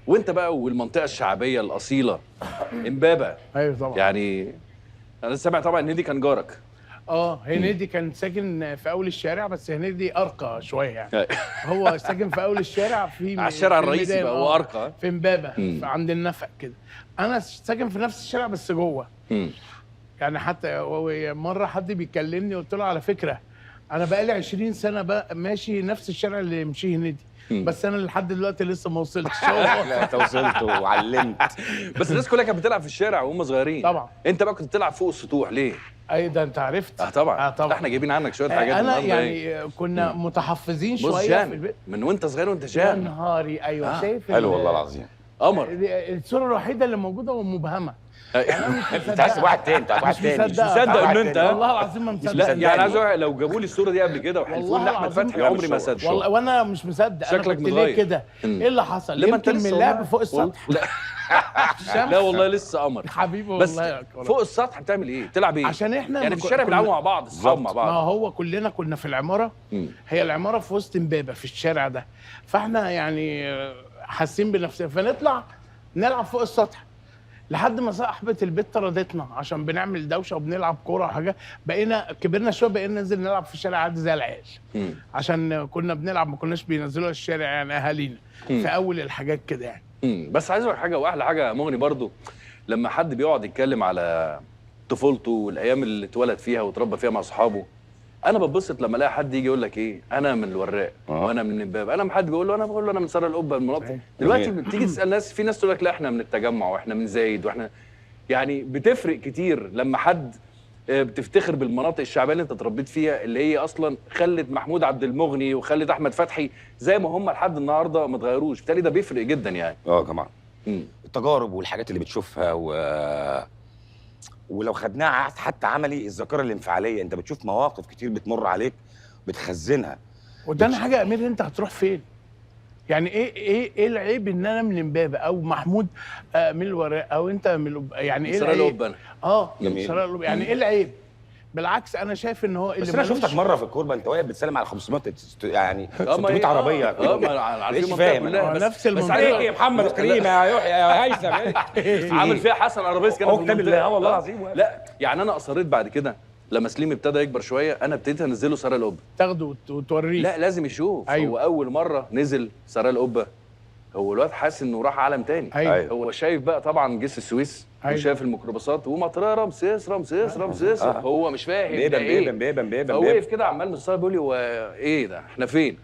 وانت بقى والمنطقه الشعبيه الاصيله امبابه. ايوه طبعا. يعني انا سامع طبعا ان دي كان جارك. هنيدي كان ساكن في اول الشارع، بس هنيدي ارقى شويه يعني. هو ساكن في اول الشارع في على الشارع في الرئيسي الميدان، بقى هو ارقى. في امبابه عند النفق كده. انا ساكن في نفس الشارع بس جوه. يعني حتى مره حد بيكلمني قلت له على فكره انا بقالي 20 سنه بقى ماشي نفس الشارع اللي يمشيه هنيدي، بس انا لحد دلوقتي لسه ما وصلتش. لا انت وصلت وعلمت. بس الناس كلها كانت بتلعب في الشارع وهم صغيرين. طبعا. انت بقى كنت بتلعب فوق السطوح ليه؟ اي ده انت عرفت. طبعا. طبعا. احنا جايبين عنك شويه حاجات انا النهارده يعني كنا متحفظين بص شويه جان في البيت. من وانت صغير وانت يا جان نهاري ايوه شايف حلو والله العظيم. قمر. الصوره الوحيده اللي موجوده ومبهمه. انت عايز واحد تاني، انت عايز واحد تاني. مش مصدق ان انت والله العظيم ما مصدق. لا يعني عايز لو جابوا لي الصوره دي قبل كده وحلفوا لي احمد فتحي عمري ما صدق. والله وانا مش مصدق. شكلك انا كنت متغير. ليه كده؟ ايه اللي حصل؟ لما انت يمكن من اللعب فوق والله. السطح. لا لا والله لسه قمر حبيبي بس والله. فوق السطح بتعمل ايه؟ تلعب ايه؟ عشان احنا يعني في الشارع بيلعبوا مع بعض اصحاب مع ما بعض. هو كلنا كنا في العماره. هي العماره في وسط امبابه في الشارع ده، فاحنا يعني حاسين بنفسنا فنطلع نلعب فوق السطح لحد ما صاحبه البيت طردتنا عشان بنعمل دوشه وبنلعب كوره وحاجات. بقينا كبرنا شويه بقينا ننزل نلعب في الشارع عادي زي العيال، عشان كنا بنلعب ما كناش بينزلوها الشارع يعني اهالينا في اول الحاجات كده يعني. بس عايز اقول حاجه، واحلى حاجه مغني برضو لما حد بيقعد يتكلم على طفولته والايام اللي اتولد فيها واتربى فيها مع اصحابه. انا بتبسط لما الاقي حد يجي يقول لك ايه انا من الوراق وانا من امبابه. انا حد بيقول له انا بقول له انا من سراء القبه المناطق. دلوقتي بتيجي تسال ناس، في ناس تقول لك لا احنا من التجمع واحنا من زايد واحنا يعني بتفرق كتير لما حد بتفتخر بالمناطق الشعبيه اللي انت اتربيت فيها، اللي هي اصلا خلت محمود عبد المغني وخلت احمد فتحي زي ما هم لحد النهارده ما اتغيروش. بالتالي ده بيفرق جدا يعني. طبعا. التجارب والحاجات اللي بتشوفها ولو خدناها حتى عملي، الذاكره الانفعاليه، انت بتشوف مواقف كتير بتمر عليك بتخزنها. وده حاجه يا امير، انت هتروح فين؟ يعني ايه العيب ان انا من امبابه او محمود من الوراق او انت من يعني ايه العيب؟ جميل. سراء القبه يعني ايه العيب؟ بالعكس انا شايف ان هو بس انا شفتك مره في الكوربه انت واقف بتسلم على 500 يعني 600 إيه؟ عربيه. ما عارفين مش المنطقه فاهم كلها. نفس المنطقه. بس عليك يا محمد كريم يا يحيى يا هيثم عامل فيها حسن ارابيسك انا في اقسم بالله المنطقه. والله العظيم. لا يعني انا اصريت بعد كده لما سليم ابتدى يكبر شويه انا ابتديت انزله سراء القبه. تاخده وتوريه. لا لازم يشوف. أيوه. هو اول مره نزل سراء القبه هو الواد حاسس انه راح عالم تاني. أيوه. هو شايف بقى طبعا جسر السويس. أيوه. وشايف الميكروباصات ومطريه رمسيس. هو مش فاهم بيبن ده ايه. بيبن هو وقف كده عمال مستغرب بيقول لي هو ايه ده احنا فين؟